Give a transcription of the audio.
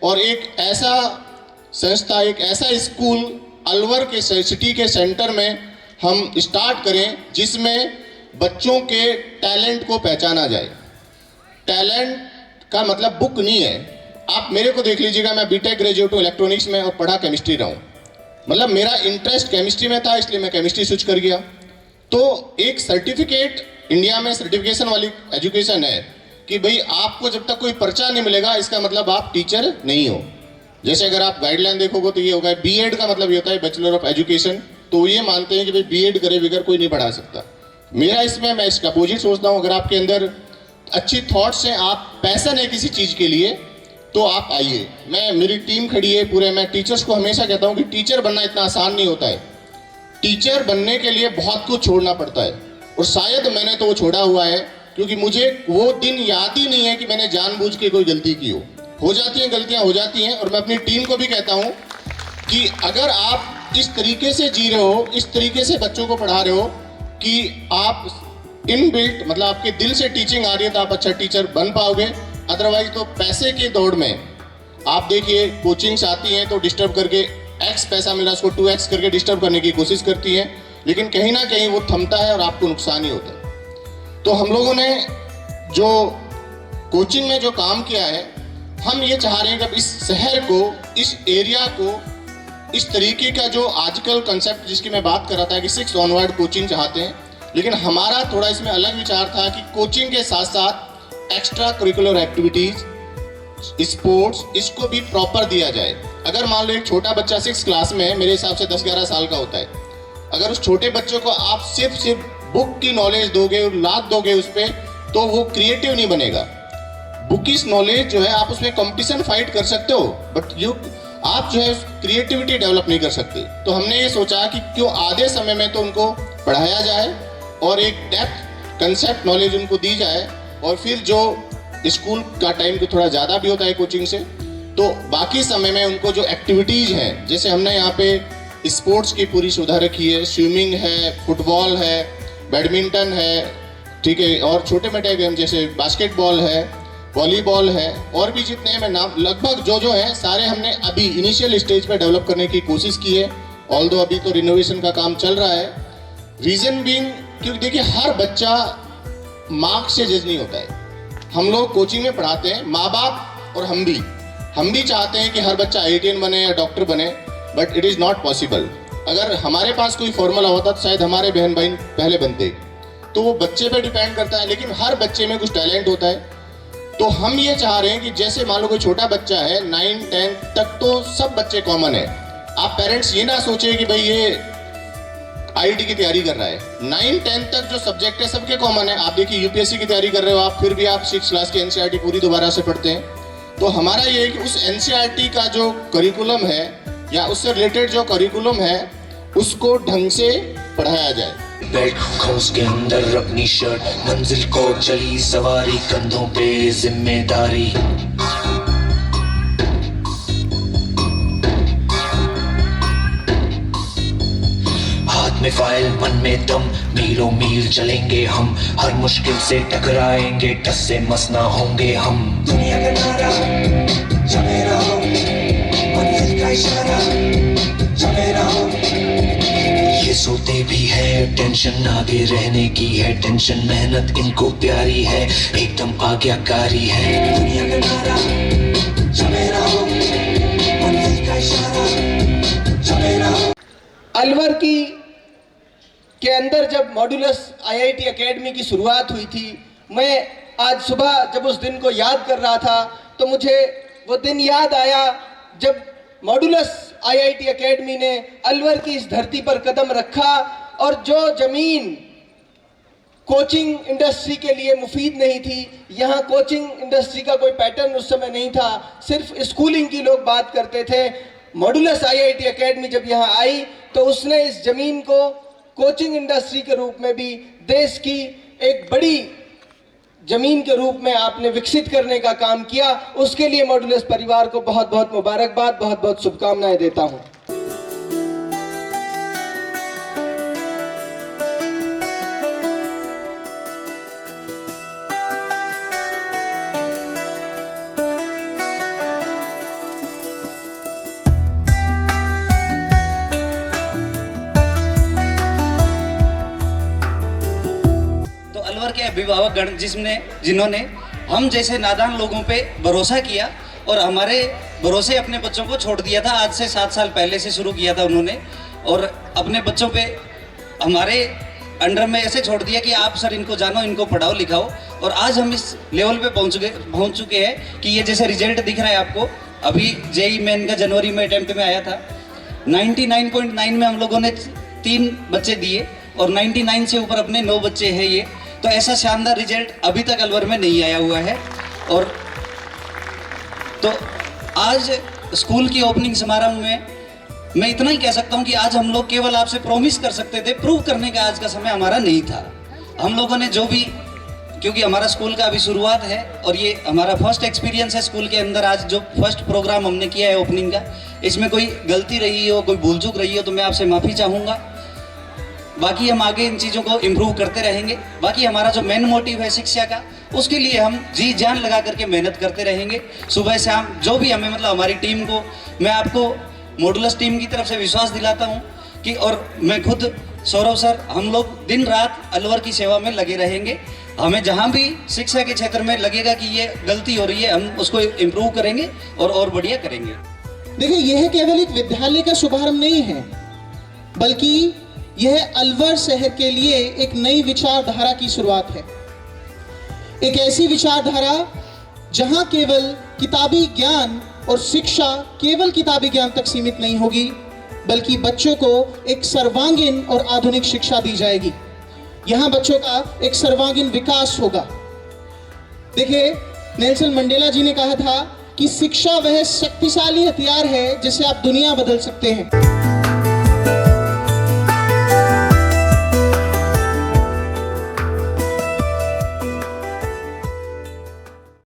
और एक ऐसा संस्था, एक ऐसा स्कूल अलवर के सिटी के सेंटर में हम स्टार्ट करें जिसमें बच्चों के टैलेंट को पहचाना जाए। टैलेंट का मतलब बुक नहीं है। आप मेरे को देख लीजिएगा, मैं बीटेक ग्रेजुएट हूँ इलेक्ट्रॉनिक्स में और पढ़ा केमिस्ट्री रहा हूँ। मतलब मेरा इंटरेस्ट केमिस्ट्री में था, इसलिए मैं केमिस्ट्री स्विच कर गया। तो एक सर्टिफिकेट, इंडिया में सर्टिफिकेशन वाली एजुकेशन है कि भाई आपको जब तक कोई पर्चा नहीं मिलेगा इसका मतलब आप टीचर नहीं हो। जैसे अगर आप गाइडलाइन देखोगे तो ये होगा, बीएड का मतलब ये होता है बैचलर ऑफ एजुकेशन। तो ये मानते हैं कि भाई बीएड करे बगैर कोई नहीं पढ़ा सकता। मेरा इसमें, मैं इसका अपोजिट सोचता हूँ। अगर आपके अंदर अच्छी थॉट्स हैं, आप पैशन है किसी चीज़ के लिए, तो आप आइए। मेरी टीम खड़ी है पूरे। मैं टीचर्स को हमेशा कहता हूँ कि टीचर बनना इतना आसान नहीं होता है। टीचर बनने के लिए बहुत कुछ छोड़ना पड़ता है, और शायद मैंने तो वो छोड़ा हुआ है, क्योंकि मुझे वो दिन याद ही नहीं है कि मैंने जानबूझ के कोई गलती की हो जाती हैं, गलतियां हो जाती हैं। और मैं अपनी टीम को भी कहता हूं कि अगर आप इस तरीके से जी रहे हो, इस तरीके से बच्चों को पढ़ा रहे हो कि आप इनबिल्ट, मतलब आपके दिल से टीचिंग आ रही है, तो आप अच्छा टीचर बन पाओगे। अदरवाइज तो पैसे की दौड़ में आप देखिए, कोचिंग्स आती हैं तो डिस्टर्ब करके एक्स पैसा मिला उसको 2x करके डिस्टर्ब करने की कोशिश करती हैं, लेकिन कहीं ना कहीं वो थमता है और आपको नुकसान ही होता है। तो हम लोगों ने जो कोचिंग में जो काम किया है, हम ये चाह रहे हैं कि अब इस शहर को, इस एरिया को, इस तरीके का जो आजकल कंसेप्ट जिसकी मैं बात कर रहा था कि 6 ऑनवर्ड कोचिंग चाहते हैं, लेकिन हमारा थोड़ा इसमें अलग विचार था कि कोचिंग के साथ साथ एक्स्ट्रा करिकुलर एक्टिविटीज, स्पोर्ट्स, इसको भी प्रॉपर दिया जाए। अगर मान लो एक छोटा बच्चा 6 क्लास में है, मेरे हिसाब से 10-11 साल का होता है, अगर उस छोटे बच्चे को आप सिर्फ बुक की नॉलेज दोगे और लाद दोगे उस पर, तो वो क्रिएटिव नहीं बनेगा। बुकिश नॉलेज जो है आप उसमें कंपटीशन फाइट कर सकते हो, बट आप जो है क्रिएटिविटी डेवलप नहीं कर सकते। तो हमने ये सोचा कि क्यों आधे समय में तो उनको पढ़ाया जाए और एक डेप्थ कंसेप्ट नॉलेज उनको दी जाए, और फिर जो स्कूल का टाइम तो थोड़ा ज़्यादा भी होता है कोचिंग से, तो बाकी समय में उनको जो एक्टिविटीज़ हैं, जैसे हमने यहाँ पे स्पोर्ट्स की पूरी सुविधा रखी है, स्विमिंग है, फुटबॉल है, बैडमिंटन है, ठीक है, और छोटे मोटे गेम जैसे बास्केटबॉल है, वॉलीबॉल है, और भी जितने हैं मैं नाम लगभग जो हैं सारे हमने अभी इनिशियल स्टेज पे डेवलप करने की कोशिश की है। ऑल्दो अभी तो रिनोवेशन का काम चल रहा है। रीज़न बीइंग, क्योंकि देखिए हर बच्चा मार्क्स से जज नहीं होता है। हम लोग कोचिंग में पढ़ाते हैं, माँ बाप और हम भी चाहते हैं कि हर बच्चा IITian बने या डॉक्टर बने, but it is not possible. अगर हमारे पास कोई फॉर्मूला होता तो शायद हमारे बहन भाई पहले बनते। तो वो बच्चे पे डिपेंड करता है, लेकिन हर बच्चे में कुछ टैलेंट होता है। तो हम ये चाह रहे हैं कि जैसे मान लो कोई छोटा बच्चा है, 9-10 तक तो सब बच्चे कॉमन है। आप पेरेंट्स ये ना सोचिए कि भाई ये IIT की तैयारी कर रहा है। 9-10 तक जो सब्जेक्ट है सबके कॉमन है। आप देखिए UPSC की तैयारी कर रहे हो आप, फिर भी आप 6 क्लास की NCERT पूरी दोबारा से पढ़ते हैं। तो हमारा ये है कि उस NCERT का जो करिकुलम है या उससे रिलेटेड जो करिकुलम है उसको ढंग से पढ़ाया जाए। बेल्ट खोस के अंदर अपनी शर्ट, मंजिल को चली सवारी, कंधों पे जिम्मेदारी। हाथ में फाइल, मन में दम, मीलों मील चलेंगे हम, हर मुश्किल से टकराएंगे, टस से मस ना होंगे हम। दुनिया का नारा चले रहो, मंजिल का इशारा चले रहो। ये सोते भी है, टेंशन आगे रहने की है, टेंशन मेहनत इनको प्यारी है, एकदम आज्ञाकारी है। दुनिया का नारा चले रहो, मंजिल का इशारा चले रहो। अलवर के अंदर जब मॉड्यूलस IIT एकेडमी की शुरुआत हुई थी, मैं आज सुबह जब उस दिन को याद कर रहा था तो मुझे वो दिन याद आया जब मॉड्यूलस IIT एकेडमी ने अलवर की इस धरती पर कदम रखा, और जो ज़मीन कोचिंग इंडस्ट्री के लिए मुफीद नहीं थी, यहाँ कोचिंग इंडस्ट्री का कोई पैटर्न उस समय नहीं था, सिर्फ स्कूलिंग की लोग बात करते थे। मॉड्यूलस IIT एकेडमी जब यहाँ आई तो उसने इस ज़मीन को कोचिंग इंडस्ट्री के रूप में भी देश की एक बड़ी ज़मीन के रूप में आपने विकसित करने का काम किया। उसके लिए मॉड्यूलस परिवार को बहुत बहुत मुबारकबाद, बहुत बहुत शुभकामनाएं देता हूँ। अभिभावकगण जिन्होंने हम जैसे नादान लोगों पे भरोसा किया और हमारे भरोसे अपने बच्चों को छोड़ दिया था। आज से 7 साल पहले से शुरू किया था उन्होंने, और अपने बच्चों पे हमारे अंडर में ऐसे छोड़ दिया कि आप सर इनको जानो, इनको पढ़ाओ लिखाओ। और आज हम इस लेवल पे पहुंच चुके हैं कि ये जैसे रिजल्ट दिख रहा है आपको, अभी जेई मेन का जनवरी में अटेम्प्ट में आया था, 99.9 में हम लोगों ने 3 बच्चे दिए और 99 से ऊपर अपने 9 बच्चे हैं ये। तो ऐसा शानदार रिजल्ट अभी तक अलवर में नहीं आया हुआ है। और तो आज स्कूल की ओपनिंग समारोह में मैं इतना ही कह सकता हूं कि आज हम लोग केवल आपसे प्रॉमिस कर सकते थे, प्रूव करने का आज का समय हमारा नहीं था। हम लोगों ने जो भी, क्योंकि हमारा स्कूल का अभी शुरुआत है और ये हमारा फर्स्ट एक्सपीरियंस है स्कूल के अंदर, आज जो फर्स्ट प्रोग्राम हमने किया है ओपनिंग का, इसमें कोई गलती रही हो, कोई भूल चूक रही हो तो मैं आपसे माफ़ी चाहूँगा। बाकी हम आगे इन चीज़ों को इम्प्रूव करते रहेंगे। बाकी हमारा जो मेन मोटिव है शिक्षा का, उसके लिए हम जी जान लगा करके मेहनत करते रहेंगे सुबह शाम। जो भी हमें मतलब हमारी टीम को, मैं आपको मॉडुलस टीम की तरफ से विश्वास दिलाता हूँ कि, और मैं खुद सौरभ सर, हम लोग दिन रात अलवर की सेवा में लगे रहेंगे। हमें जहाँ भी शिक्षा के क्षेत्र में लगेगा कि ये गलती हो रही है, हम उसको इम्प्रूव करेंगे और बढ़िया करेंगे। देखिए, यह केवल एक विद्यालय का शुभारंभ नहीं है, बल्कि यह अलवर शहर के लिए एक नई विचारधारा की शुरुआत है। एक ऐसी विचारधारा जहां केवल किताबी ज्ञान और शिक्षा केवल किताबी ज्ञान तक सीमित नहीं होगी, बल्कि बच्चों को एक सर्वांगीण और आधुनिक शिक्षा दी जाएगी। यहां बच्चों का एक सर्वांगीण विकास होगा। देखिए, नेल्सन मंडेला जी ने कहा था कि शिक्षा वह शक्तिशाली हथियार है जिससे आप दुनिया बदल सकते हैं।